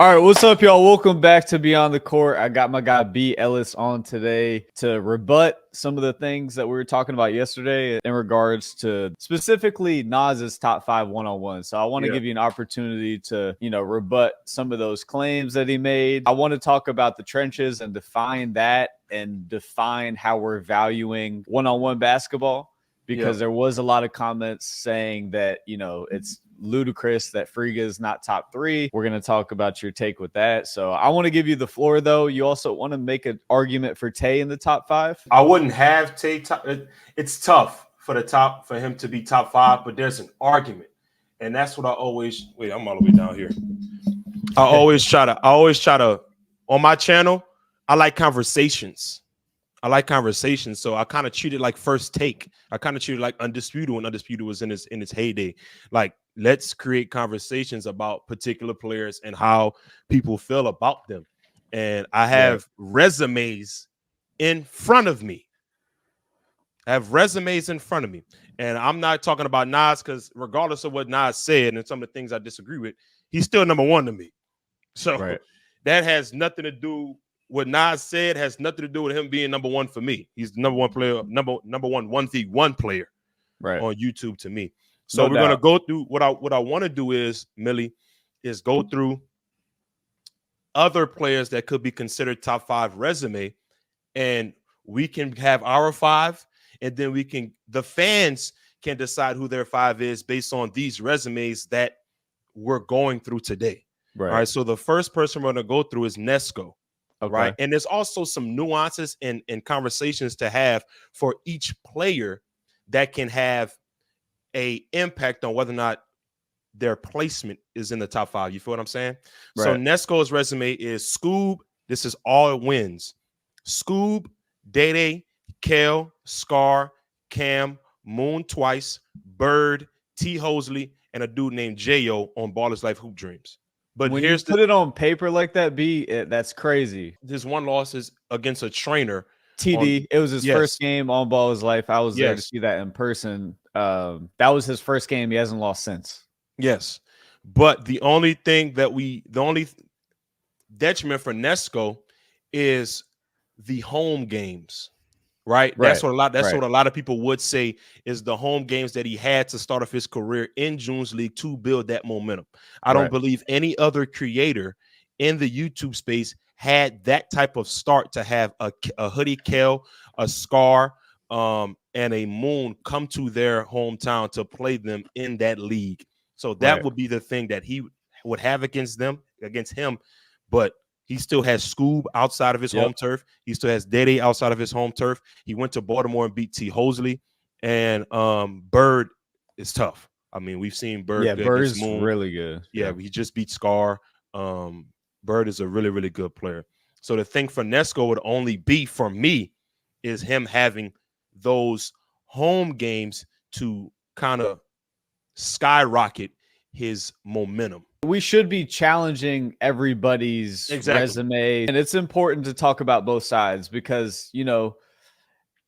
All right, what's up, y'all? Welcome back to Beyond the Court. I got my guy B. Ellis on today to rebut some of the things that we were talking about yesterday in regards to specifically Nas's top 5 one-on-one. So I want to give you an opportunity to, rebut some of those claims that he made. I want to talk about the trenches and define that and define how we're valuing one-on-one basketball, because there was a lot of comments saying that, it's ludicrous that Friga is not top 3. We're going to talk about your take with that. So I want to give you the floor, though. You also want to make an argument for Tay in the top 5? I wouldn't have Tay top. It's tough for him to be top 5, but there's an argument. And that's what I always – wait, I'm all the way down here. I always try to on my channel, I like conversations. So I kind of treat it like First Take. I kind of treat it like Undisputed when Undisputed was in its heyday. Like, let's create conversations about particular players and how people feel about them. And I have resumes in front of me. And I'm not talking about Nas, because regardless of what Nas said and some of the things I disagree with, he's still number 1 to me. So that has nothing to do. What Nas said has nothing to do with him being number 1 for me. He's the number 1 player, number one 1v1 player on YouTube to me. So we're gonna go through what I want to do is, Millie, is go through other players that could be considered top 5 resume, and we can have our 5, and then the fans can decide who their 5 is based on these resumes that we're going through today. All right. So the first person we're gonna go through is Nesco. Right. And there's also some nuances and conversations to have for each player that can have a impact on whether or not their placement is in the top 5. You feel what I'm saying? So Nesco's resume is Scoob. This is all wins. Scoob, Day, Kel, Scar, Cam, Moon twice, Bird, T. Hosley, and a dude named J.O. on Ballers Life Hoop Dreams. But when you put it on paper like that, that's crazy. His one loss is against a trainer. TD. It was his first game on Ball His Life. I was there to see that in person. That was his first game. He hasn't lost since. Yes. But the only detriment for Nesco is the home games. Right. That's what a lot of people would say is the home games that he had to start off his career in June's League to build that momentum. I don't believe any other creator in the YouTube space had that type of start to have a Hoodie Kel, a Scar, and a Moon come to their hometown to play them in that league. So that would be the thing that he would have against him. But he still has Scoob outside of his home turf. He still has Dede outside of his home turf. He went to Baltimore and beat T. Hosley. And Bird is tough. I mean, we've seen Bird. Yeah, Bird's really good. Yeah, he just beat Scar. Bird is a really, really good player. So the thing for Nesco would only be, for me, is him having those home games to kind of skyrocket his momentum. We should be challenging everybody's resume, and it's important to talk about both sides because,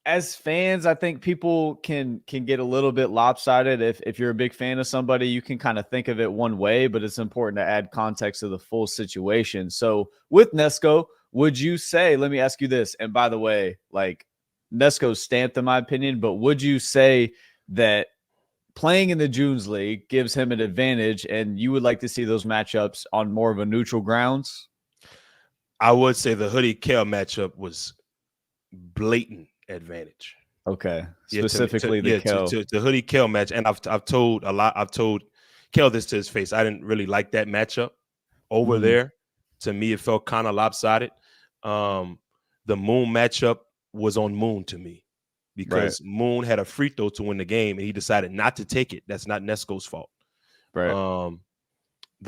as fans, I think people can get a little bit lopsided. If you're a big fan of somebody, you can kind of think of it one way, but it's important to add context to the full situation. So with Nesco, would you say, let me ask you this, and by the way, like, Nesco's stamped in my opinion, but would you say that playing in the June's League gives him an advantage, and you would like to see those matchups on more of a neutral grounds? I would say the Hoodie Kel matchup was blatant advantage. Okay, specifically the Kel. The Hoodie Kel match, and I've told Kel this to his face. I didn't really like that matchup over there. To me, it felt kind of lopsided. The Moon matchup was on Moon to me, because Moon had a free throw to win the game, and he decided not to take it. That's not Nesco's fault. The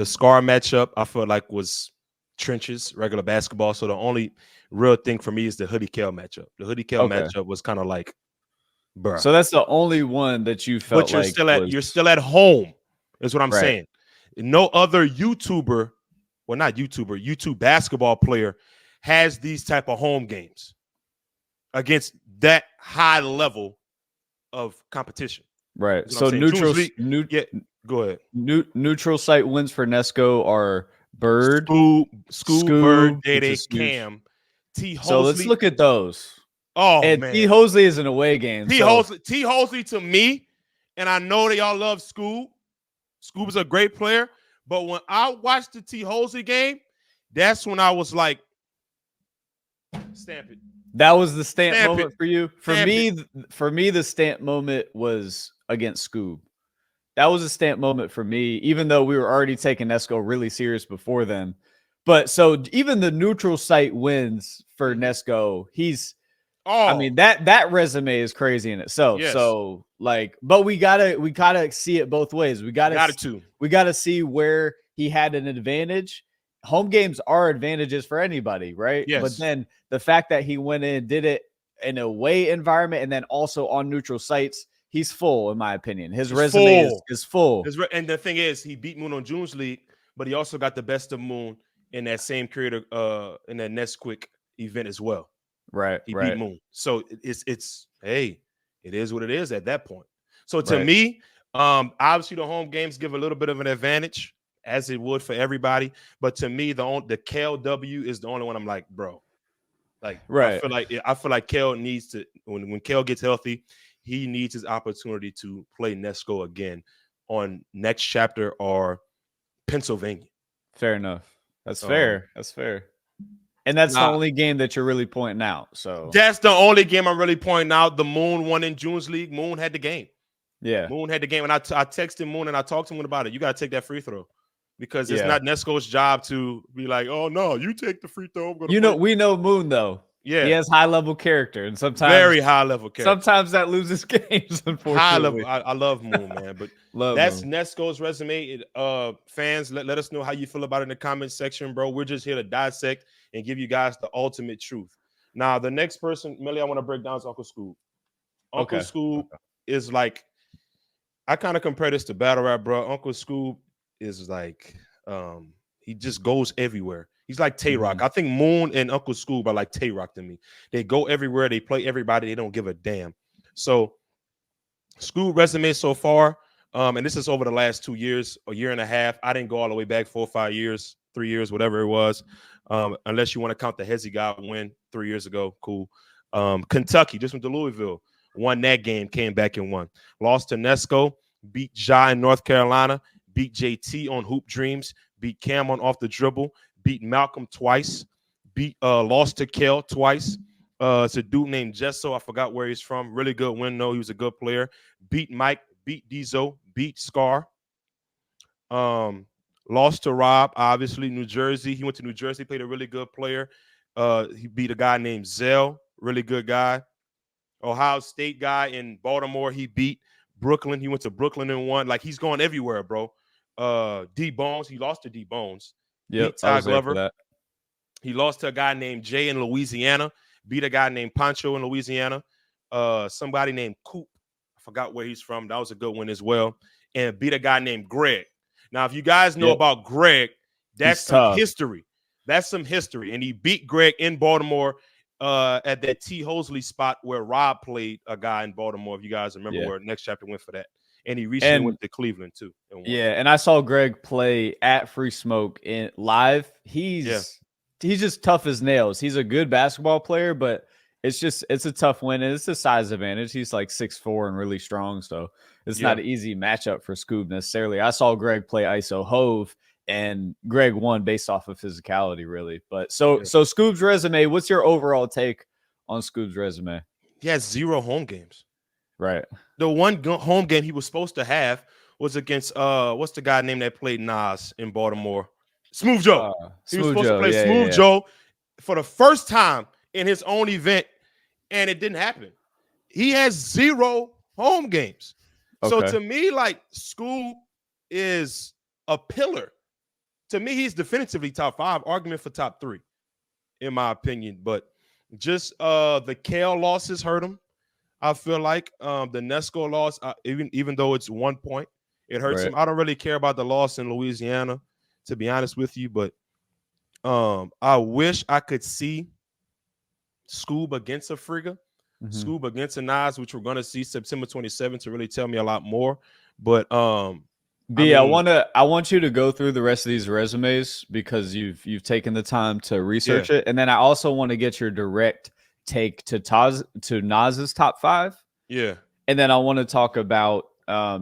Scar matchup, I felt like, was trenches, regular basketball. So the only real thing for me is the Hoodie Kel matchup. The Hoodie Kel matchup was kind of like, bruh. So that's the only one that you felt but you're still at home, is what I'm saying. No other YouTuber, well, not YouTuber, YouTube basketball player has these type of home games against that high level of competition. Right. So neutral go ahead. Neutral site wins for Nesco are Bird, Scoob, Bird, Scoob, which Dede, is huge. Cam, T. So let's Hosley. look at those. Oh And T. man, Hosley is an away game. T. Hosley to me, and I know that y'all love Scoob. Scoob is a great player, but when I watched the T. Hosley game, that's when I was like, stamp it. That was the stamp Stamp moment it. for you. For me, the stamp moment was against Scoob. That was a stamp moment for me, even though we were already taking Nesco really serious before then. But so even the neutral site wins for Nesco. I mean, that resume is crazy in itself. Yes. So like, but we gotta see it both ways. We gotta see where he had an advantage. Home games are advantages for anybody, right? Yes. But then the fact that he went in, did it in a away environment, and then also on neutral sites, he's full, in my opinion. His resume is full. And the thing is, he beat Moon on June's League, but he also got the best of Moon in that same period in that Nesquick event as well. Right. He beat Moon. So it's hey, it is what it is at that point. So to me, obviously the home games give a little bit of an advantage, as it would for everybody. But to me, the KLW is the only one I'm like, bro. Like, I feel like Kel needs to, when Kel gets healthy, he needs his opportunity to play Nesco again on next chapter or Pennsylvania. Fair enough. That's fair. That's fair. And that's the only game that you're really pointing out. So that's the only game I'm really pointing out. The Moon won in June's League. Moon had the game. Yeah. Moon had the game. And I texted Moon and I talked to him about it. You got to take that free throw. Because it's not Nesco's job to be like, oh no, you take the free throw. We know Moon though. Yeah, he has high level character, and sometimes very high level character. Sometimes that loses games. Unfortunately, high level. I love Moon, man, but that's Moon. Nesco's resume. Fans, let us know how you feel about it in the comment section, bro. We're just here to dissect and give you guys the ultimate truth. Now, the next person, Millie, I want to break down is Uncle Scoob. Uncle Scoob is like, I kind of compare this to battle rap, bro. Uncle Scoob is like, he just goes everywhere. He's like Tay-Rock. I think Moon and Uncle Scoob are like Tay-Rock to me. They go everywhere. They play everybody. They don't give a damn. So Scoob resume so far, and this is over the last 2 years, a year and a half. I didn't go all the way back 4 or 5 years, 3 years, whatever it was, unless you want to count the Hezzy God win 3 years ago. Cool. Kentucky, just went to Louisville, won that game, came back and won. Lost to Nesco, beat Ja in North Carolina, beat JT on Hoop Dreams, beat Cam on Off the Dribble, beat Malcolm twice, lost to Kel twice. It's a dude named Jesso. I forgot where he's from. Really good win, though. He was a good player. Beat Mike, beat Dizo, beat Scar. Lost to Rob, obviously, New Jersey. He went to New Jersey, played a really good player. He beat a guy named Zell, really good guy. Ohio State guy in Baltimore, he beat Brooklyn. He went to Brooklyn and won. Like, he's going everywhere, bro. D Bones, he lost to D Bones. Yep, beat Ty Glover. He lost to a guy named Jay in Louisiana. Beat a guy named Pancho in Louisiana. Somebody named Coop. I forgot where he's from. That was a good one as well. And beat a guy named Greg. Now, if you guys know about Greg, that's some history. That's some history. And he beat Greg in Baltimore at that T. Hosley spot where Rob played a guy in Baltimore. If you guys remember where Next Chapter went for that. And he recently went to Cleveland too. And I saw Greg play at Free Smoke in live. He's just tough as nails. He's a good basketball player, but it's a tough win. And it's a size advantage. He's like 6'4" and really strong. So it's not an easy matchup for Scoob necessarily. I saw Greg play ISO Hove, and Greg won based off of physicality, really. But so Scoob's resume, what's your overall take on Scoob's resume? He has 0 home games. Right. The one home game he was supposed to have was against what's the guy named that played Nas in Baltimore? Smooth Joe. He was supposed to play Smooth Joe for the first time in his own event, and it didn't happen. He has 0 home games. So to me, like, Scoob is a pillar. To me, he's definitively top 5, argument for top 3, in my opinion. But just the Kale losses hurt him. I feel like the Nesco loss, even though it's 1 point, it hurts him. I don't really care about the loss in Louisiana, to be honest with you. But I wish I could see Scoob against a Frigga, Scoob against a Nas, which we're going to see September 27th to really tell me a lot more. But B, I want you to go through the rest of these resumes because you've taken the time to research it, and then I also want to get your direct take to Nas's top 5. Yeah. And then I want to talk about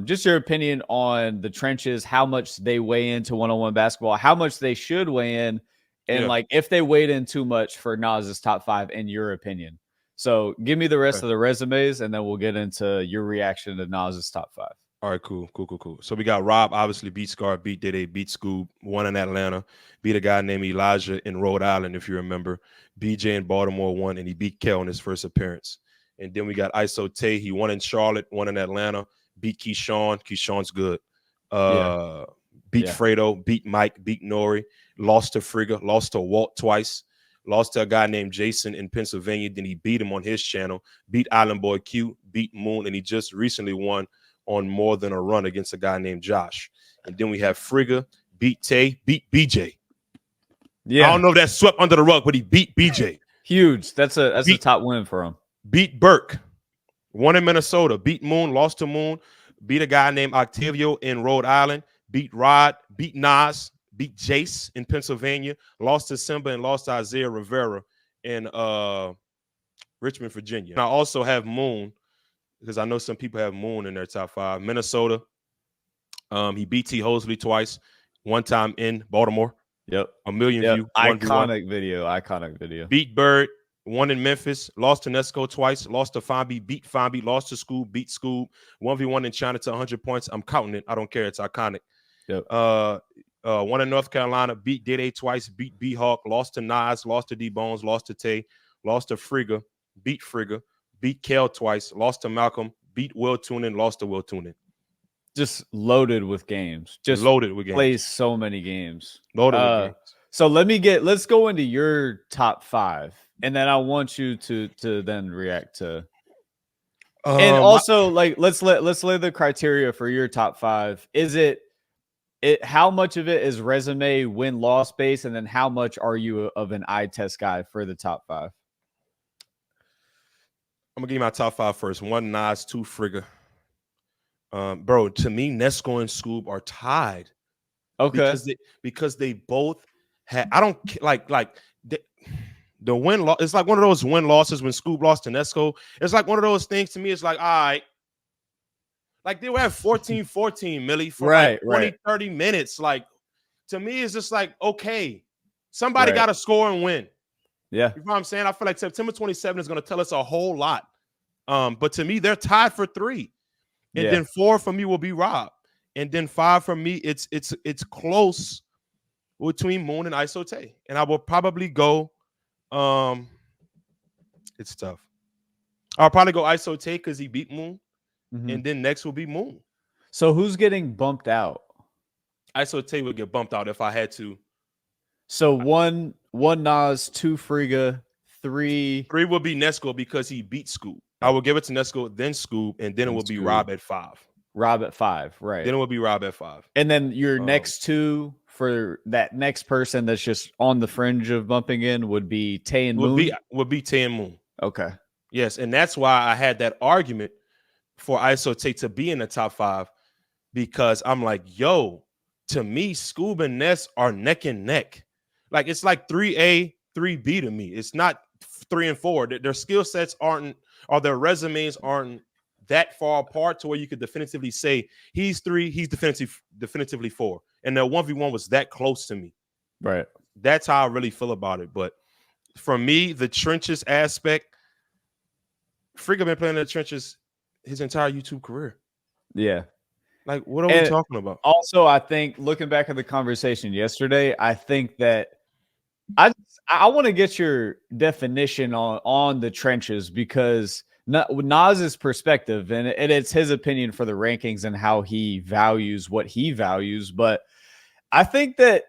just your opinion on the trenches, how much they weigh into one-on-one basketball, how much they should weigh in, and like if they weighed in too much for Nas's top 5 in your opinion. So give me the rest of the resumes, and then we'll get into your reaction to Nas's top 5. All right, cool. So we got Rob, obviously beat Scar, beat Dede, beat Scoob, won in Atlanta, beat a guy named Elijah in Rhode Island, if you remember. BJ in Baltimore won, and he beat Kel in his first appearance. And then we got ISO Tay. He won in Charlotte, won in Atlanta, beat Keyshawn. Keyshawn's good. Beat Fredo, beat Mike, beat Nori, lost to Frigga, lost to Walt twice, lost to a guy named Jason in Pennsylvania. Then he beat him on his channel, beat Island Boy Q, beat Moon, and he just recently won on More Than a Run against a guy named Josh. And then we have Frigga, beat Tay, beat BJ. Yeah. I don't know if that's swept under the rug, but he beat BJ. Huge. That's a top win for him. Beat Burke, won in Minnesota, beat Moon, lost to Moon, beat a guy named Octavio in Rhode Island, beat Rod, beat Nas, beat Jace in Pennsylvania, lost to Simba, and lost to Isaiah Rivera in Richmond, Virginia. And I also have Moon, because I know some people have Moon in their top 5. Minnesota, he beat T. Hosley twice, one time in Baltimore. Yep. A million view. Iconic video. Beat Bird, won in Memphis, lost to Nesco twice, lost to Fonby, beat Fonby, lost to Scoob, beat Scoob, 1v1 in China to 100 points. I'm counting it. I don't care. It's iconic. Yep. Won in North Carolina, beat Dede twice, beat B-Hawk, lost to Nas, lost to D-Bones, lost to Tay, lost to Frigga, beat Kel twice, lost to Malcolm, beat Will Tunin, lost to Will Tunin. Just loaded with games. Just loaded with games. Plays so many games. Loaded with games. So let's go into your top 5, and then I want you to then react to. And also, let's lay the criteria for your top 5. Is it how much of it is resume win-loss base, and then how much are you of an eye test guy for the top 5? I'm gonna give you my top 5 first. 1 Nas, 2 Frigga. Bro, to me, Nesco and Scoob are tied. Okay. Because they both had. I don't like the win loss. It's like one of those win losses when Scoob lost to Nesco. It's like one of those things to me. It's like, all right, like they were at 14-14, Millie, for like 20-30 minutes. Like, to me, it's just like, okay, somebody got to score and win. Yeah. You know what I'm saying? I feel like September 27 is going to tell us a whole lot. But to me, they're tied for 3. And then 4 for me will be Rob. And then 5 for me, it's close between Moon and ISO Tay. And I will probably go, it's tough. I'll probably go ISO Tay because he beat Moon. Mm-hmm. And then next will be Moon. So who's getting bumped out? ISO Tay would get bumped out if I had to. So one Nas, 2 Frigga, 3 will be Nesco because he beat Scoob. I will give it to Nesco, then Scoob, and then it will be Rob at 5. Rob at 5, right? Then it will be Rob at 5. And then your next 2 for that next person that's just on the fringe of bumping in would be Tay and Moon. Would be Tay and Moon. Okay. Yes, and that's why I had that argument for ISO Tay to be in the top 5, because I'm like, yo, to me, Scoob and Ness are neck and neck. Like, it's like 3A, 3B to me. It's not 3 and 4. Their skill sets or their resumes aren't that far apart to where you could definitively say he's 3, he's definitively 4. And their 1v1 was that close to me. Right. That's how I really feel about it. But for me, the trenches aspect, Frigga been playing in the trenches his entire YouTube career. Yeah. Like, what are we talking about? Also, I think looking back at the conversation yesterday, I think that I want to get your definition on the trenches, because Nas's perspective, and it's his opinion for the rankings and how he values what he values. But I think that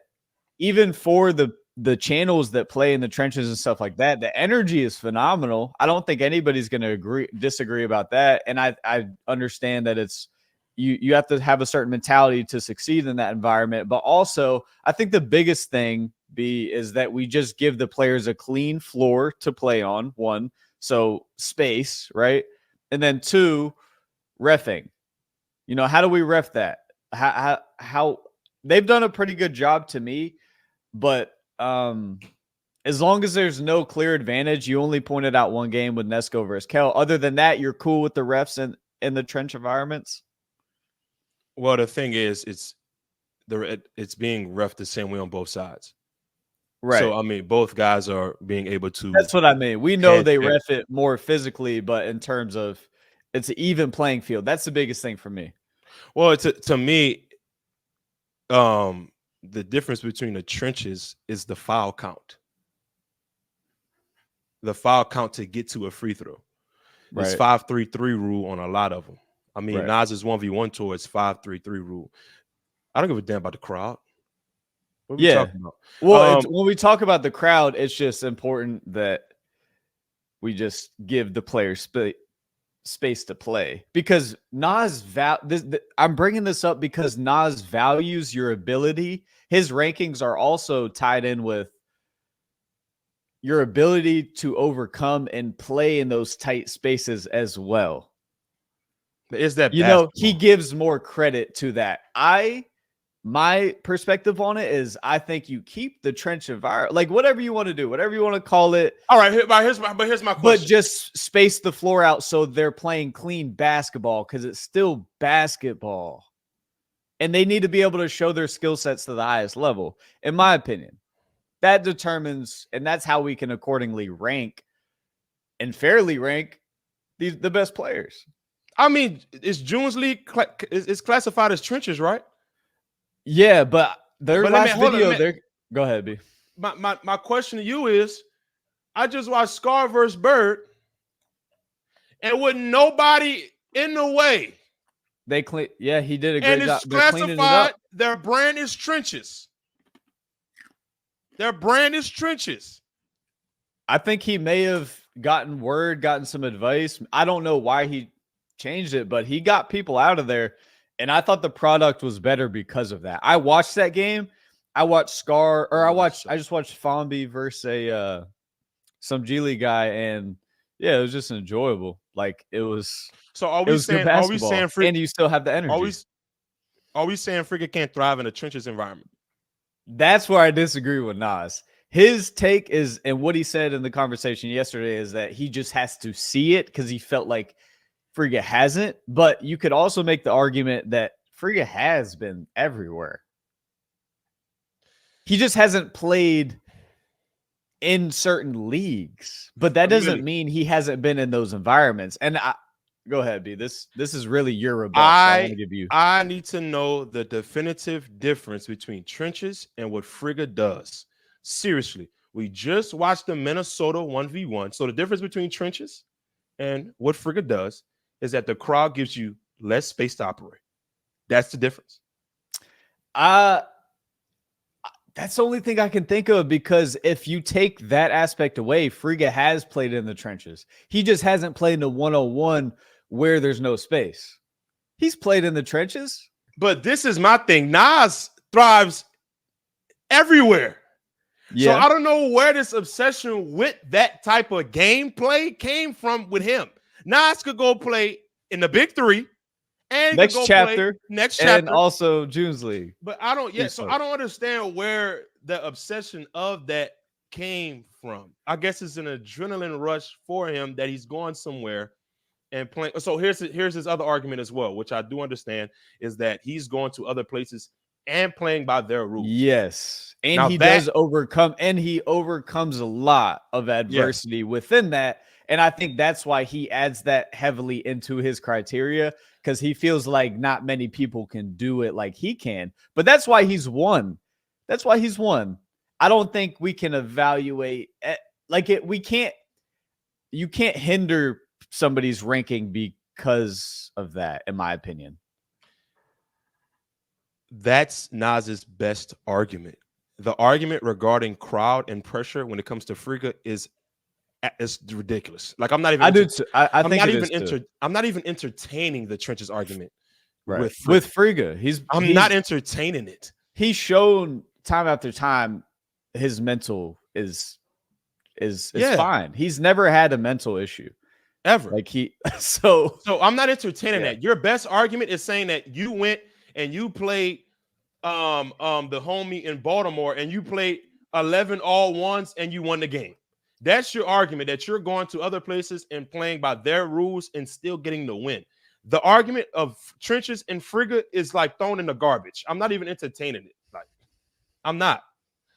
even for the channels that play in the trenches and stuff like that, the energy is phenomenal. I don't think anybody's going to disagree about that. And I understand that it's you have to have a certain mentality to succeed in that environment. But also, I think the biggest thing is that we just give the players a clean floor to play on, 1. So space, right? And then 2, reffing. You know, how do we ref that? how they've done a pretty good job to me, but as long as there's no clear advantage, you only pointed out one game with Nesco versus Kel. Other than that, you're cool with the refs in the trench environments? Well, the thing is, it's being ref the same way on both sides. Right. So I mean, both guys are being able to. That's what I mean. We know they ref it more physically, but in terms of it's an even playing field. That's the biggest thing for me. Well, to me, the difference between the trenches is the foul count. The foul count to get to a free throw. It's 5-3-3 rule on a lot of them. I mean, Nas's 1v1 tour is 5-3-3 rule. I don't give a damn about the crowd. What are we talking about? Well, when we talk about the crowd, it's just important that we just give the players space to play, because Nas I'm bringing this up because Nas values your ability. His rankings are also tied in with your ability to overcome and play in those tight spaces as well. Is that he gives more credit to that. My perspective on it is I think you keep the trench environment, like whatever you want to do, whatever you want to call it. All right, here's my question. But just space the floor out so they're playing clean basketball, because it's still basketball. And they need to be able to show their skill sets to the highest level, in my opinion. That determines, and that's how we can accordingly rank and fairly rank the best players. I mean, is June's League is classified as trenches, right? Yeah, but last video, go ahead, B. My question to you is, I just watched Scar versus Bird, and with nobody in the way, he did a great job. And it's classified. Their brand is trenches. Their brand is trenches. I think he may have gotten some advice. I don't know why he changed it, but he got people out of there. And I thought the product was better because of that. I watched that game. I watched Scar, or I just watched Fombi versus some G League guy, and yeah, it was just enjoyable. Like it was. So are we saying and you still have the energy? Are we saying Frigga can't thrive in a trenches environment? That's where I disagree with Nas. His take is, and what he said in the conversation yesterday, is that he just has to see it because he felt like Frigga hasn't. But you could also make the argument that Frigga has been everywhere. He just hasn't played in certain leagues, but that doesn't mean he hasn't been in those environments. And go ahead, B. This is really your rebuttal. I want to give you. I need to know the definitive difference between trenches and what Frigga does. Seriously, we just watched the Minnesota 1v1. So the difference between trenches and what Frigga does is that the crowd gives you less space to operate. That's the difference. That's the only thing I can think of, because if you take that aspect away, Frigga has played in the trenches. He just hasn't played in the 101 where there's no space. He's played in the trenches. But this is my thing. Nas thrives everywhere. Yeah. So I don't know where this obsession with that type of gameplay came from with him. Nas could go play in the Big Three. And next chapter, and also June's League. But I don't so I don't understand where the obsession of that came from. I guess it's an adrenaline rush for him that he's going somewhere and playing. So here's his other argument as well, which I do understand, is that he's going to other places and playing by their rules. Yes. And now does overcome, and he overcomes a lot of adversity within that. And I think that's why he adds that heavily into his criteria, because he feels like not many people can do it like he can. But that's why he's won. That's why he's won. I don't think we can evaluate you can't hinder somebody's ranking because of that, in my opinion. That's Nas's best argument. The argument regarding crowd and pressure when it comes to Frigga is ridiculous. Like I'm not even. I'm not even entertaining the trenches argument. Right. With Frigga, I'm not entertaining it. He's shown time after time his mental is fine. He's never had a mental issue ever. So I'm not entertaining that. Your best argument is saying that you went and you played the homie in Baltimore and you played 11 all ones and you won the game. That's your argument, that you're going to other places and playing by their rules and still getting the win. The argument of Trenches and Frigga is like thrown in the garbage. I'm not even entertaining it. Like, I'm not.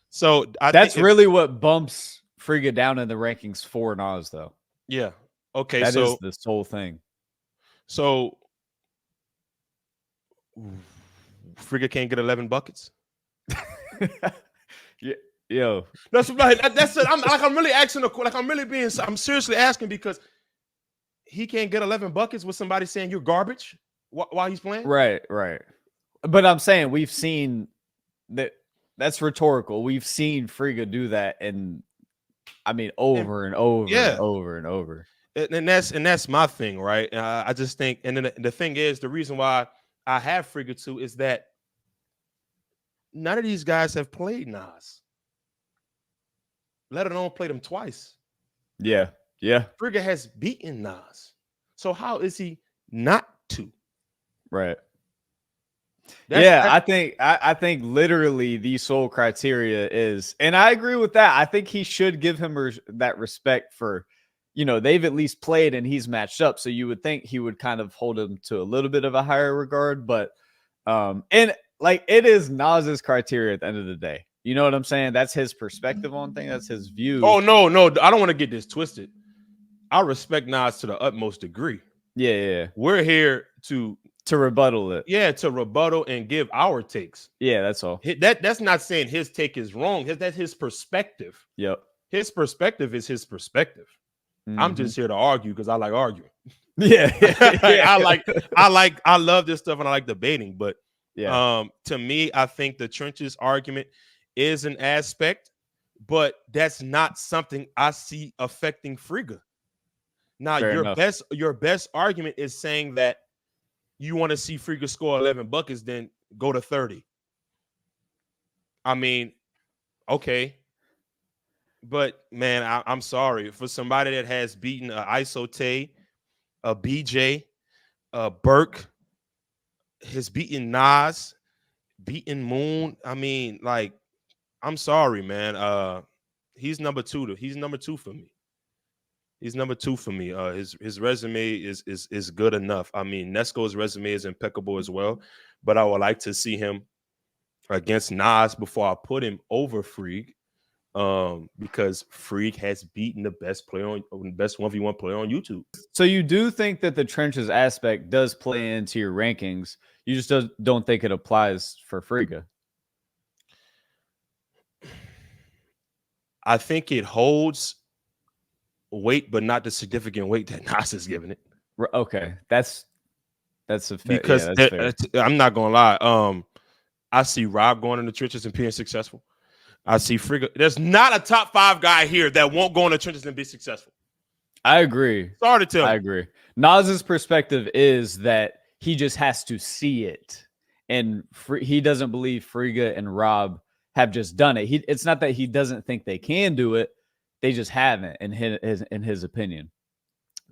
So that's really what bumps Frigga down in the rankings for Nas, though. Yeah. Okay. That is this whole thing. So Frigga can't get 11 buckets. Yeah. Yo, that's it. I'm really asking I'm seriously asking because he can't get 11 buckets with somebody saying you're garbage while he's playing. Right. But I'm saying we've seen that. That's rhetorical. We've seen Frigga do that, and I mean over and over and over. And that's my thing, right? I just think, and then the thing is, the reason why I have Frigga too is that none of these guys have played Nas, let alone played him twice. Yeah. Frigga has beaten Nas, so how is he not to? Right. I think literally the sole criteria is, and I agree with that. I think he should give him that respect for, they've at least played and he's matched up. So you would think he would kind of hold him to a little bit of a higher regard, but and like it is Nas's criteria at the end of the day. You know what I'm saying? That's his perspective on things. That's his view. Oh no, I don't want to get this twisted. I respect Nas to the utmost degree. Yeah. We're here to rebuttal it. Yeah, to rebuttal and give our takes. Yeah, that's all. That's not saying his take is wrong. That's his perspective. Yep. His perspective is his perspective. Mm-hmm. I'm just here to argue because I like arguing. Yeah. I love this stuff and I like debating. But to me, I think the Trenches argument is an aspect, but that's not something I see affecting Frigga. Now, your best argument is saying that you want to see Frigga score 11 buckets, then go to 30. I mean, okay. But, man, I'm sorry. For somebody that has beaten a Isote, a BJ, a Burke, has beaten Nas, beaten Moon. I mean, like, I'm sorry, man. He's number two. He's number two for me. He's number two for me. His resume is good enough. I mean, Nesco's resume is impeccable as well, but I would like to see him against Nas before I put him over Freak, because Freak has beaten the best 1v1 player on YouTube. So you do think that the Trenches aspect does play into your rankings? You just don't think it applies for Frigga? I think it holds weight, but not the significant weight that Nas is giving it. Okay, that's a fair, because I'm not gonna lie. I see Rob going in the trenches and being successful. I see Frigga. There's not a top 5 guy here that won't go in the trenches and be successful. I agree. Sorry to tell you. I agree. Nas's perspective is that he just has to see it, and he doesn't believe Frigga and Rob have just done it. It's not that he doesn't think they can do it. They just haven't, in his opinion.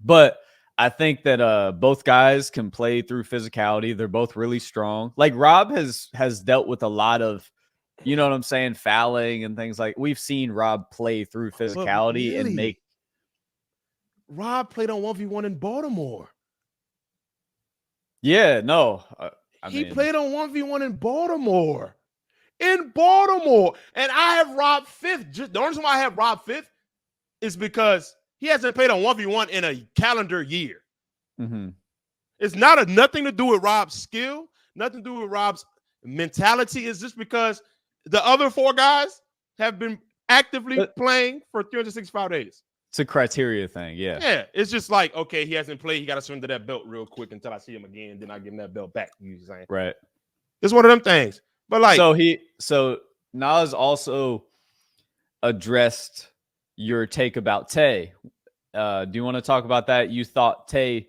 But I think that both guys can play through physicality. They're both really strong. Like Rob has dealt with a lot of, you know what I'm saying, fouling and things like. We've seen Rob play through physicality and make. Rob played on 1v1 in Baltimore. Yeah, no. He played on 1v1 in Baltimore. And I have Rob 5th. The only reason why I have Rob 5th is because he hasn't played on 1v1 in a calendar year. Mm-hmm. It's nothing to do with Rob's skill, nothing to do with Rob's mentality. It's just because the other 4 guys have been actively playing for 365 days. It's a criteria thing, yeah. Yeah, it's just like, okay, he hasn't played. He got to surrender that belt real quick until I see him again. Then I give him that belt back. You know what I'm saying? Right. It's one of them things. But like, so Nas also addressed your take about Tay. Do you want to talk about that? You thought Tay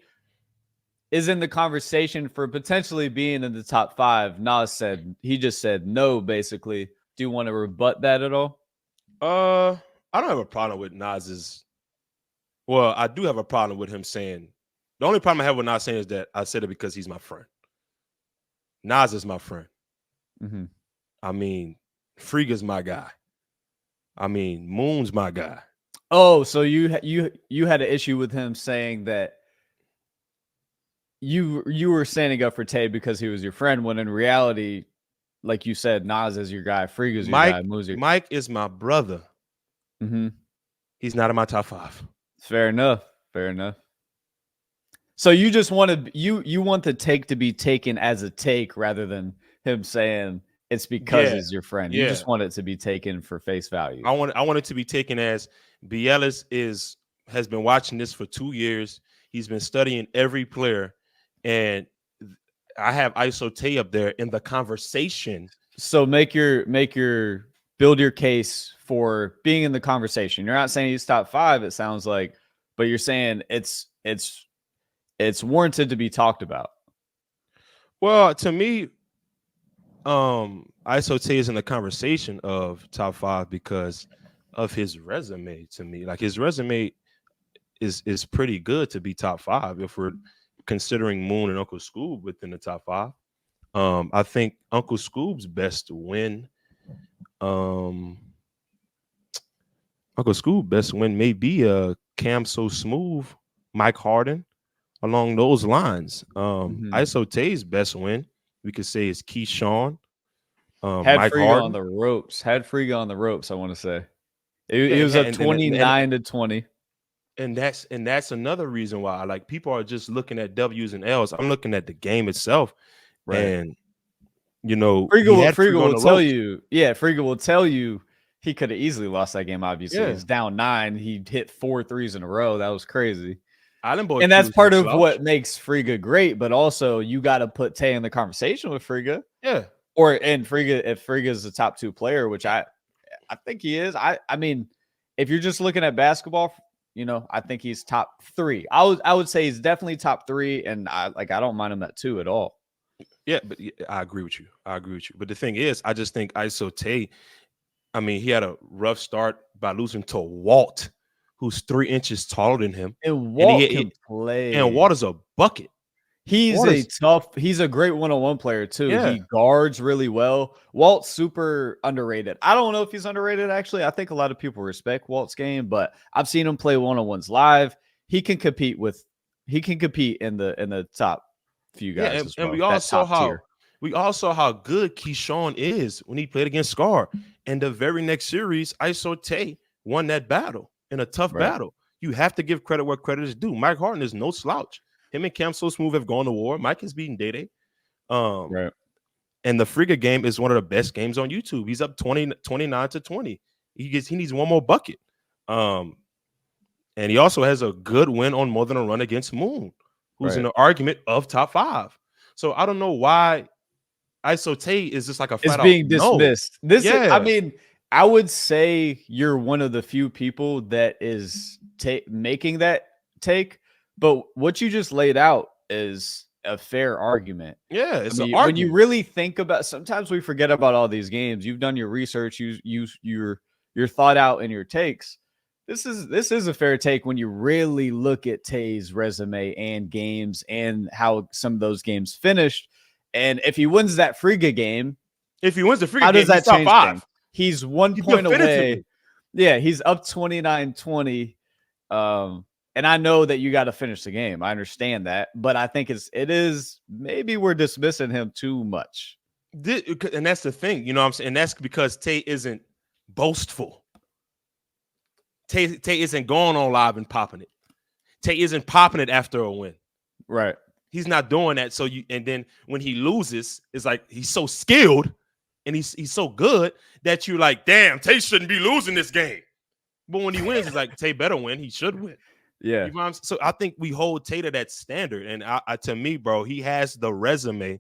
is in the conversation for potentially being in the top 5. Nas just said no, basically. Do you want to rebut that at all? I don't have a problem with Nas's. Well, I do have a problem with him saying. The only problem I have with Nas saying is that I said it because he's my friend. Nas is my friend. Mm-hmm. I mean, Friga's my guy. I mean, Moon's my guy. Oh, so you had an issue with him saying that you were standing up for Tay because he was your friend, when in reality, like you said, Nas is your guy, Friga's your guy, Moon's your. Mike is my brother. Mm-hmm. He's not in my top 5. Fair enough. Fair enough. So you just want you want the take to be taken as a take rather than him saying it's because he's your friend. You just want it to be taken for face value. I want it to be taken as ELLIS has been watching this for 2 years. He's been studying every player, and I have ISO Tay up there in the conversation. So make your build your case for being in the conversation. You're not saying he's top 5, it sounds like, but you're saying it's warranted to be talked about. Well, to me, ISO Tay is in the conversation of top 5 because of his resume. To me, like, his resume is pretty good to be top 5 if we're considering Moon and Uncle Scoob within the top 5. I think Uncle Scoob's best win, Uncle Scoob best win may be Cam So Smooth, Mike Harden, along those lines. ISO Tay's best win, we could say, is Keyshawn. Had Mike Friga Harden on the ropes. Had Friga on the ropes, I want to say. It was up 29 to 20. And that's another reason why, like, people are just looking at W's and L's. I'm looking at the game itself. Right. And Friga will tell you. Yeah, Friga will tell you he could have easily lost that game. Obviously, he's down 9. He hit 4 threes in a row. That was crazy. And that's part of what makes Friga great. But also, you got to put Tay in the conversation with Friga. Yeah. And Friga, if Friga is the top 2 player, which I think he is. I mean, if you're just looking at basketball, I think he's top 3. I would say he's definitely top 3, and I don't mind him at 2 at all. Yeah, but I agree with you. But the thing is, I just think ISO Tay, I mean, he had a rough start by losing to Walt, who's 3 inches taller than him. And Walt can play. And Walt is a bucket. He's a great one-on-one player too. Yeah. He guards really well. Walt's super underrated. I don't know if he's underrated, actually. I think a lot of people respect Walt's game, but I've seen him play one-on-ones live. He can compete in the top few guys. Yeah, and we all saw how good Keyshawn is when he played against Scar. And the very next series, ISO Tay won that battle in a tough battle. You have to give credit where credit is due. Mike Harden is no slouch. Him and Cam So Smooth have gone to war. Mike has beaten Day. Right. And the Friga game is one of the best games on YouTube. He's up 29 to 20. He needs one more bucket. And he also has a good win on More Than a Run against Moon, who's in an argument of top 5. So I don't know why ISO Tay is just like a flat it's being dismissed. No. I mean, I would say you're one of the few people that is making that take. But what you just laid out is a fair argument. Yeah, it's an argument. When you really think about, sometimes we forget about all these games. You've done your research. You're thought out in your takes. This is a fair take when you really look at Tay's resume and games and how some of those games finished. And if he wins that Friga game, how does that change top 5? Things? He's 1 point away. Yeah, he's up 29-20. And I know that you got to finish the game. I understand that, but I think it is maybe we're dismissing him too much. And that's the thing, you know what I'm saying? And that's because Tay isn't boastful. Tay isn't going on live and popping it. Tay isn't popping it after a win. Right. He's not doing that. And then when he loses, it's like he's so skilled and he's so good that you're like, damn, Tay shouldn't be losing this game. But when he wins, it's like, Tay better win. He should win. Yeah. You know what I'm saying? So I think we hold Tay to that standard. And to me, bro, he has the resume.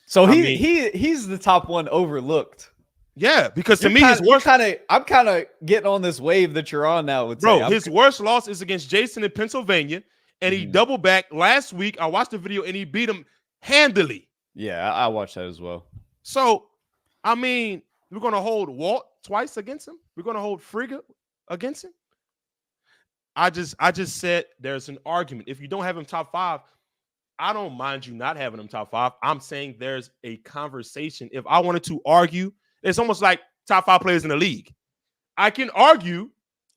So he's the top one overlooked. Yeah, because to me, his worst. I'm kind of getting on this wave that you're on now with Tay. His worst loss is against Jason in Pennsylvania, and he doubled back last week. I watched the video, and he beat him handily. Yeah, I watched that as well. So, I mean, we're gonna hold Walt twice against him. We're gonna hold Friga against him. I just said there's an argument. If you don't have him top 5, I don't mind you not having them top 5. I'm saying there's a conversation. If I wanted to argue, it's almost like top 5 players in the league. I can argue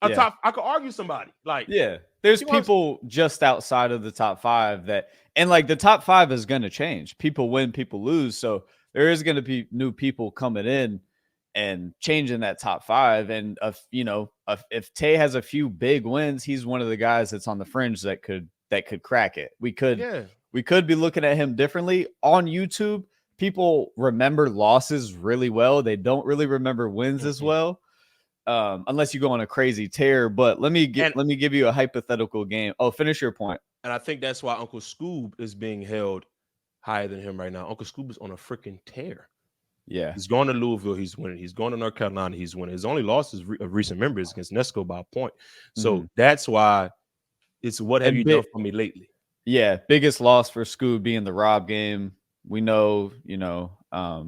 I could argue somebody. Like, there's people just outside of the top 5 that, and like the top 5 is going to change. People win, people lose. So there is going to be new people coming in and changing that top 5. And if Tay has a few big wins, he's one of the guys that's on the fringe that could crack it. We could be looking at him differently on YouTube. People remember losses really well. They don't really remember wins as well. Unless you go on a crazy tear. But let me give you a hypothetical game. Oh, finish your point. And I think that's why Uncle Scoob is being held higher than him right now. Uncle Scoob is on a freaking tear. Yeah. He's going to Louisville. He's winning. He's going to North Carolina. He's winning. His only losses of recent memory is against Nesco by a point. So that's why it's what have you done for me lately? Yeah. Biggest loss for Scoob being the Rob game. We know, I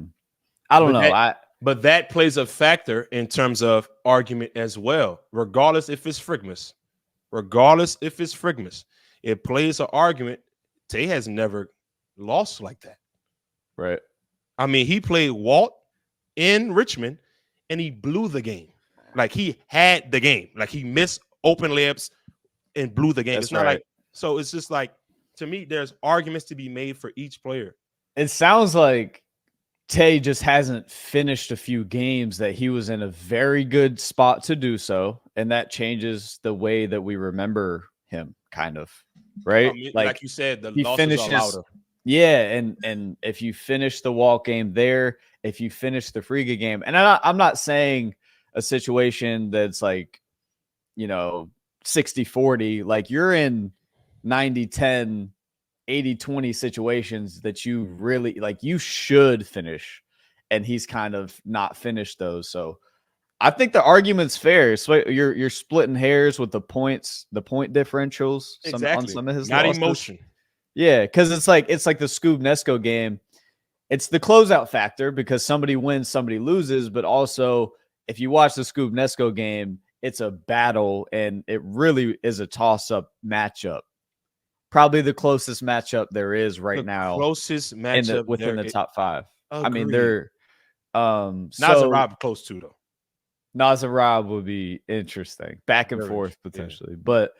don't know. But that plays a factor in terms of argument as well. Regardless if it's Frigmas. It plays an argument. Tay has never lost like that. Right. I mean, he played Walt in Richmond and he blew the game. Like he had the game. Like he missed open layups and blew the game. That's it's not like, so it's just like, to me, there's arguments to be made for each player. It sounds like Tay just hasn't finished a few games that he was in a very good spot to do so. And that changes the way that we remember him, kind of. Right? I mean, like you said, the he losses finishes, are louder. Yeah, and if you finish the Walt game there, if you finish the Friga game, and I'm not saying a situation that's like, 60-40, like you're in 90-10, 80-20 situations that you really like you should finish, and he's kind of not finished those. So I think the argument's fair. So you're splitting hairs with the point differentials on some of his not losses. Emotion. Yeah, because it's like the Scoob Nesco game. It's the closeout factor because somebody wins, somebody loses, but also if you watch the Scoob Nesco game, it's a battle and it really is a toss-up matchup. Probably the closest matchup there is right now. Closest matchup within the top 5. Agreed. I mean, they're Nas and Rob close too, though. Nas and Rob would be interesting, back and forth potentially. But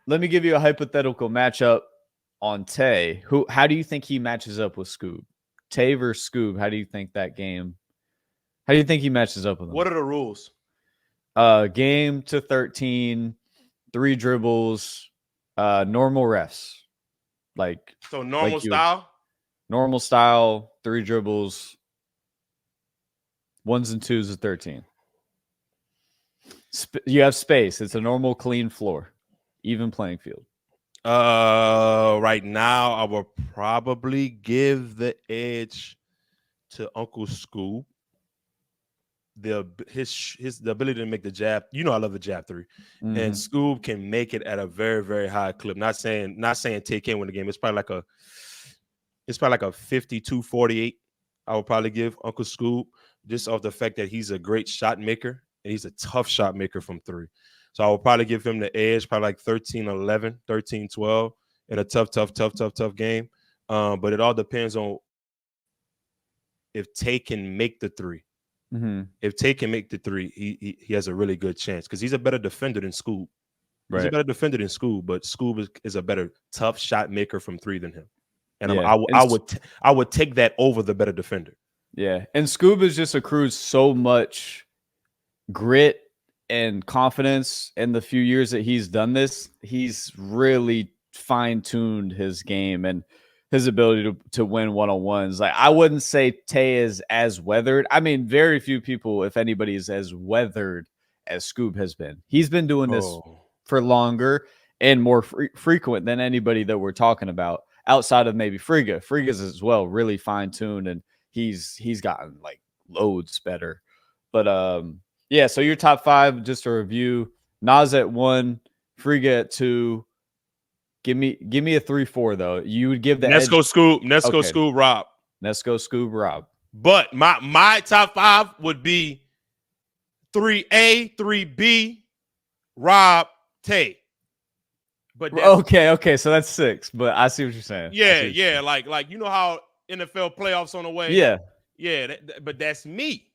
let me give you a hypothetical matchup on Tay. How do you think he matches up with Scoob? Tay versus Scoob. How do you think he matches up with him? What are the rules? Game to 13, 3 dribbles, normal refs. So normal style? Normal style, 3 dribbles, 1s and 2s of 13. You have space. It's a normal, clean floor, even playing field. Right now, I will probably give the edge to Uncle Scoob. The ability to make the jab. I love the jab 3, and Scoob can make it at a very, very high clip. Not saying Tay can't win the game. It's probably like a 52-48. I would probably give Uncle Scoob just off the fact that he's a great shot maker and he's a tough shot maker from 3. So I will probably give him the edge, probably like 13-11, 13-12 in a tough game. But it all depends on if Tay can make the 3. If Tay can make the 3, he has a really good chance because he's a better defender than Scoob. He's a better defender than Scoob, but Scoob is a better tough shot maker from 3 than him. And I would take that over the better defender. Yeah, and Scoob has just accrued so much grit and confidence in the few years that he's done this. He's really fine-tuned his game and his ability to win one-on-ones. Like, I wouldn't say Tay is as weathered. I mean, very few people, if anybody, is as weathered as Scoob has been. He's been doing this for longer and more frequent than anybody that we're talking about outside of maybe Friga. Friga's as well, really fine-tuned, and he's gotten like loads better. But yeah, so your top 5, just a review: Nas at 1, Friga at 2. Give me a 3-4 though. You would give the Nesco Scoob Rob. Nesco Scoob Rob. But my top 5 would be 3A, 3B, Rob, Tay. But that's Okay. So that's 6, but I see what you're saying. yeah. Like you know how NFL playoffs on the way. Yeah. But that's me.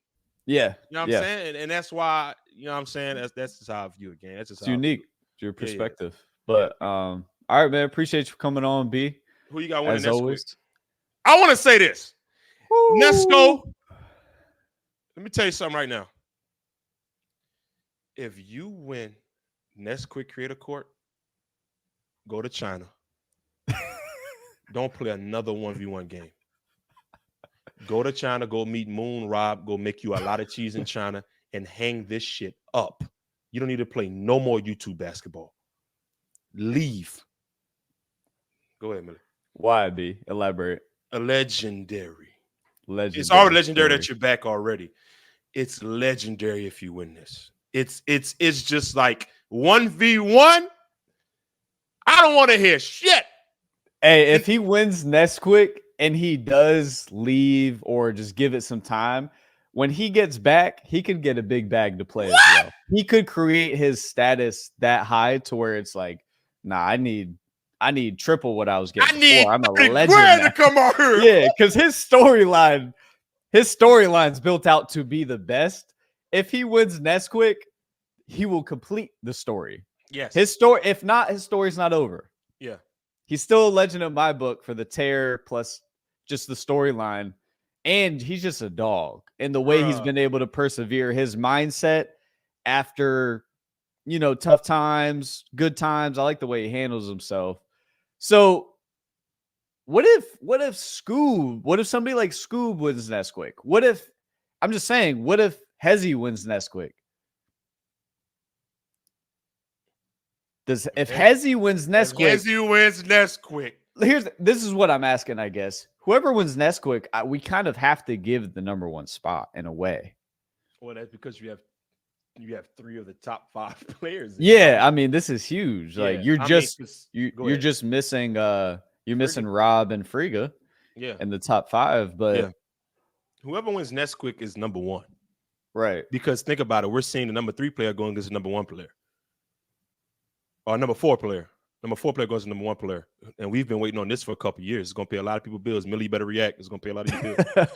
Yeah. You know what I'm saying? And that's why, you know what I'm saying? That's just how I view a game. That's just It's how unique. It's your perspective. Yeah. But all right, man. Appreciate you coming on, B. Who you got winning as next always. week? I want to say this. Woo! Nesco. Let me tell you something right now. If you win Nesquik Creator Court, go to China. Don't play another 1v1 game. Go to China, go meet Moon Rob, go make you a lot of cheese in China and hang this shit up. You don't need to play no more YouTube basketball. Leave. Go ahead, Millie. Why, B? Elaborate. A legendary. It's Legendary already legendary story. that you're back already. It's legendary if you win this. It's just like 1v1. I don't want to hear shit. Hey, if he wins Nesquik and he does leave or just give it some time, when he gets back, he could get a big bag to play as well. He could create his status that high to where it's like, nah, I need triple what I was getting before. I'm a legend to come out here. Yeah, because his storyline's built out to be the best. If he wins Nesquik, he will complete the story. Yes. His story, if not, his story's not over. Yeah. He's still a legend in my book for the tear plus just the storyline. And he's just a dog. And the way he's been able to persevere, his mindset after, tough times, good times. I like the way he handles himself. So what if somebody like Scoob wins Nesquik? What if Hezzy wins Nesquik? If Hezzy wins Nesquik, this is what I'm asking, I guess. Whoever wins Nesquik, we kind of have to give the number 1 spot in a way. Well, that's because you have 3 of the top 5 players. Yeah, I mean, this is huge. Yeah, like you're just missing missing Rob and Friga in the top 5, but whoever wins Nesquik is number 1. Right. Because think about it, we're seeing the number 3 player going against the number 1 player. Or number 4 player. Number 4 player goes to number 1 player. And we've been waiting on this for a couple of years. It's going to pay a lot of people bills. Millie better react. It's going to pay a lot of you bills.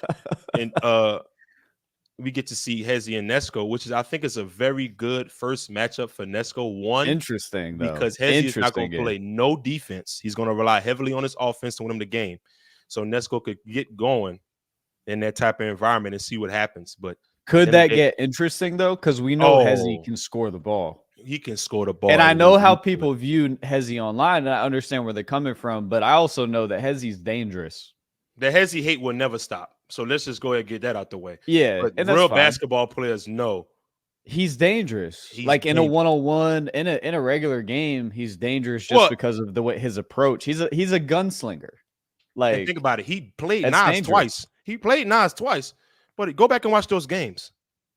And we get to see Hezzy and Nesco, which I think is a very good first matchup for Nesco. One, interesting, though. Because Hezzy is not going to play no defense. He's going to rely heavily on his offense to win him the game. So Nesco could get going in that type of environment and see what happens. But could that get interesting, though? Because we know Hezzy can score the ball. He can score the ball. And I know how people view Hezzy online, and I understand where they're coming from, but I also know that Hezzy's dangerous. The Hezzy hate will never stop. So let's just go ahead and get that out the way. Yeah. But real basketball players know he's dangerous. In a one-on-one, in a regular game, he's dangerous just because of the way his approach. He's a gunslinger. Like, think about it. He played Nas twice. But go back and watch those games.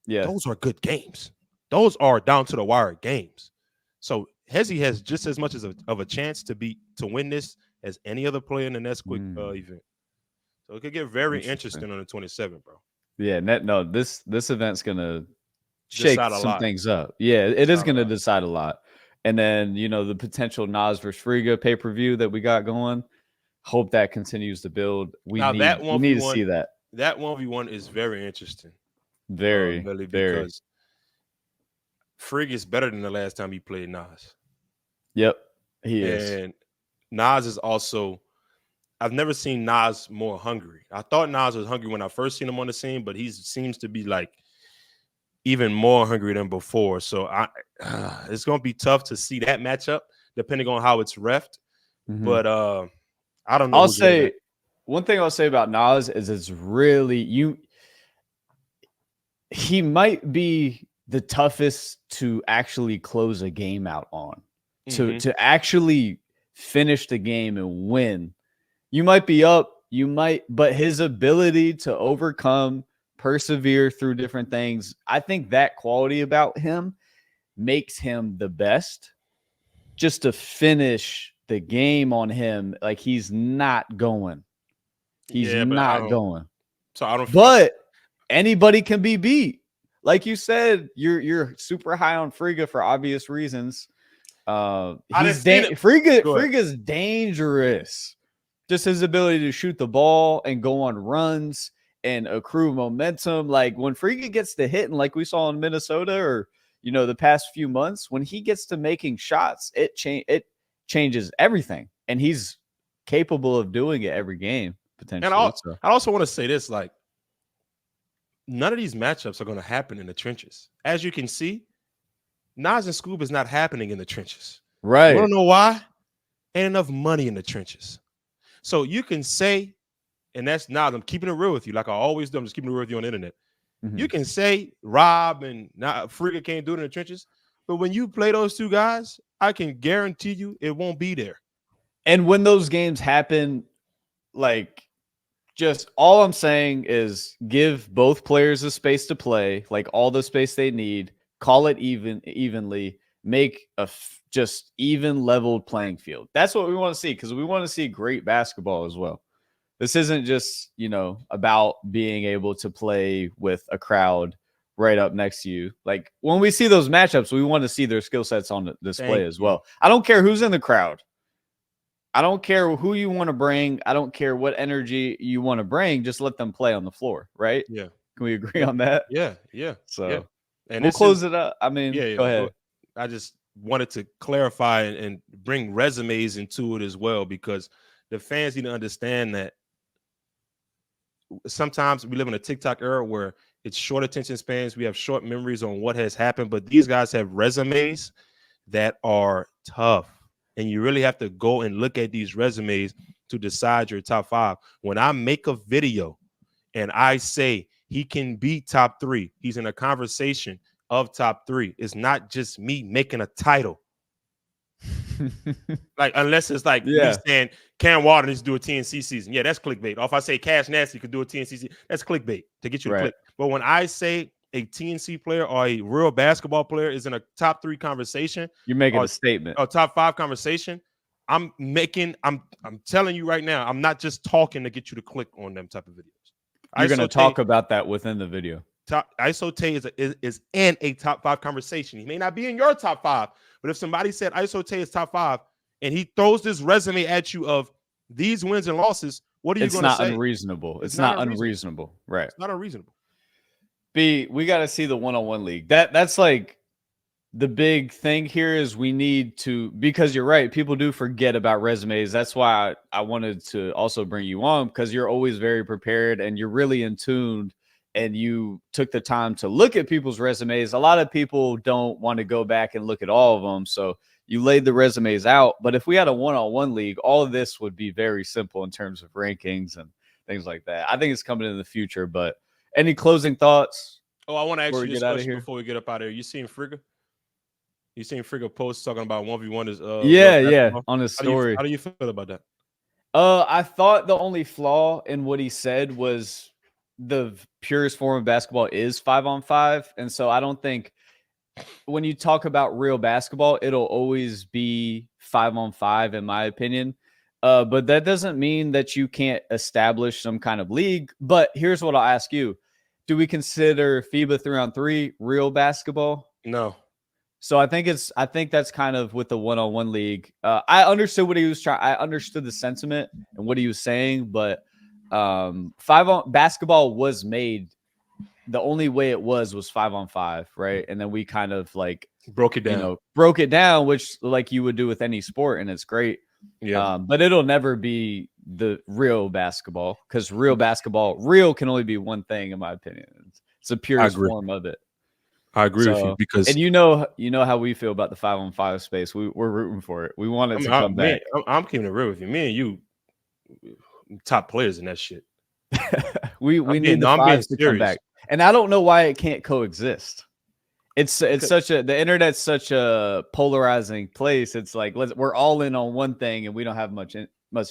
Yeah. Those are good games. Those are down to the wire games. So Hezzy has just as much of a chance to win this as any other player in the Nesquik event. So it could get very interesting on the 27th, bro. Yeah, this event's gonna shake some things up. Yeah, it is gonna decide a lot. And then the potential Nas versus Friga pay-per-view that we got going. Hope that continues to build. We need to see that. That 1v1 is very interesting. Very. Because Frig is better than the last time he played Nas. Yep, he is. And Nas is also, I've never seen Nas more hungry. I thought Nas was hungry when I first seen him on the scene, but he seems to be like even more hungry than before. So it's going to be tough to see that matchup depending on how it's reffed. But I don't know. I'll say one thing I'll say about Nas is it's really he might be the toughest to actually close a game out on, to actually finish the game and win. You might be up, but his ability to overcome, persevere through different things, I think that quality about him makes him the best. Just to finish the game on him, like he's not going. He's not going. So I don't. But anybody can be beat. Like you said, you're super high on Friga for obvious reasons. He's Friga's dangerous. Just his ability to shoot the ball and go on runs and accrue momentum. Like when Friga gets to hitting, like we saw in Minnesota or the past few months, when he gets to making shots, it changes everything. And he's capable of doing it every game potentially. And I also want to say this: like, none of these matchups are going to happen in the trenches. As you can see, Nas and Scoob is not happening in the trenches. Right. You want to know why? Ain't enough money in the trenches. So you can say, and that's not, I'm keeping it real with you, like I always do. I'm just keeping it real with you on the internet. Mm-hmm. You can say Rob and Frigga can't do it in the trenches, but when you play those two guys, I can guarantee you it won't be there. And when those games happen, like, just all I'm saying is give both players the space to play, like all the space they need, call it evenly, make a just even leveled playing field. That's what we want to see, because we want to see great basketball as well. This isn't just, about being able to play with a crowd right up next to you. Like when we see those matchups, we want to see their skill sets on display as well. I don't care who's in the crowd. I don't care who you want to bring. I don't care what energy you want to bring. Just let them play on the floor, right? Yeah. Can we agree on that? Yeah. So yeah. And we'll close it up. I mean, go ahead. I just wanted to clarify and bring resumes into it as well, because the fans need to understand that sometimes we live in a TikTok era where it's short attention spans. We have short memories on what has happened, but these guys have resumes that are tough. And you really have to go and look at these resumes to decide your top five. When I make a video and I say he can be top three, he's in a conversation of top three. It's not just me making a title. Like, unless it's like me saying Cam Water needs to do a TNC season. Yeah, that's clickbait. Or if I say Cash Nasty could do a TNC season, that's clickbait to get you to click. But when I say a TNC player or a real basketball player is in a top three conversation, you're making a statement. Or top five conversation, I'm telling you right now, I'm not just talking to get you to click on them type of videos. You're going to talk about that within the video. Isote is in a top five conversation. He may not be in your top five, but if somebody said Isote is top five and he throws this resume at you of these wins and losses, what are you going to say? It's not unreasonable. It's not unreasonable. Right. It's not unreasonable. B, we got to see the one-on-one league. That's like the big thing here is we need to, because you're right, people do forget about resumes. That's why I wanted to also bring you on, because you're always very prepared and you're really in tune, and you took the time to look at people's resumes. A lot of people don't want to go back and look at all of them, so you laid the resumes out. But if we had a one-on-one league, all of this would be very simple in terms of rankings and things like that. I think it's coming in the future, but any closing thoughts? Oh, I want to ask you this question before we get up out of here. You seen Frigga? You seen Frigga post talking about 1v1 is on his story. How do you feel about that? I thought the only flaw in what he said was the purest form of basketball is 5-on-5. And so I don't think when you talk about real basketball, it'll always be 5-on-5 in my opinion. But that doesn't mean that you can't establish some kind of league. But here's what I'll ask you. Do we consider FIBA 3-on-3 real basketball? No. So I think that's kind of with the one-on-one league. I understood what he was trying. I understood the sentiment and what he was saying, but 5-on basketball was made. The only way it was 5-on-5, right? And then we kind of like broke it down, which like you would do with any sport, and it's great. Yeah. But it'll never be the real basketball, because real can only be one thing, in my opinion. It's the purest form of it. I agree with you, because and you know how we feel about the 5-on-5 space. We're rooting for it. We want it to come back. I'm keeping it real with you. Me and you, top players in that shit. we need the fives to come back, and I don't know why it can't coexist. It's such the internet's such a polarizing place. It's like we're all in on one thing, and we don't have much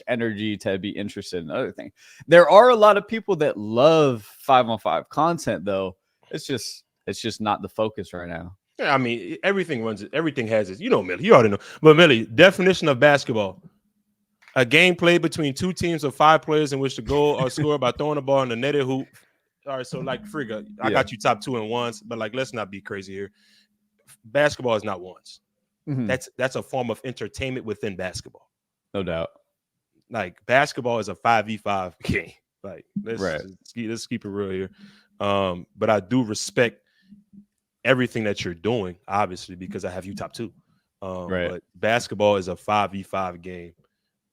energy to be interested in another thing. There are a lot of people that love 5-on-5 content, though. It's just not the focus right now. Yeah, I mean, everything has it. You know, Millie, you already know. But Millie, definition of basketball: a game played between two teams of 5 players in which the goal or score by throwing the ball in the netted hoop. All right, so like I got you top 2 and ones, but like let's not be crazy here. Basketball is not ones. That's a form of entertainment within basketball. No doubt. Like basketball is a 5v5 game. Like Right. let's keep it real here. But I do respect everything that you're doing, obviously, because I have you top 2. Right. But basketball is a 5v5 game.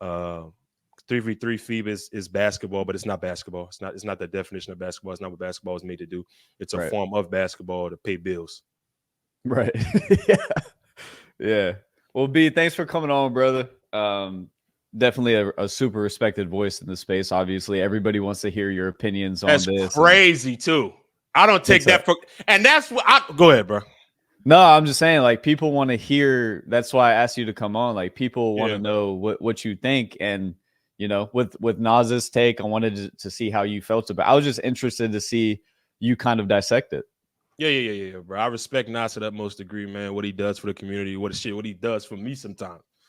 3v3 FIBA is basketball, but it's not basketball. It's not the definition of basketball. It's not what basketball is made to do. It's a form of basketball to pay bills. Right. Yeah. Yeah. Well, B, thanks for coming on, brother. Definitely a super respected voice in the space. Obviously, everybody wants to hear your opinions on this. That's crazy too. I don't take that for, and that's what I go ahead, bro. No, I'm just saying, like, people want to hear. That's why I asked you to come on. Like, people want to know what you think, and you know, with Nas's take, I wanted to see how you felt about. I was just interested to see you kind of dissect it. Yeah, bro. I respect Nas to the utmost degree, man. What he does for the community, what he does for me sometimes.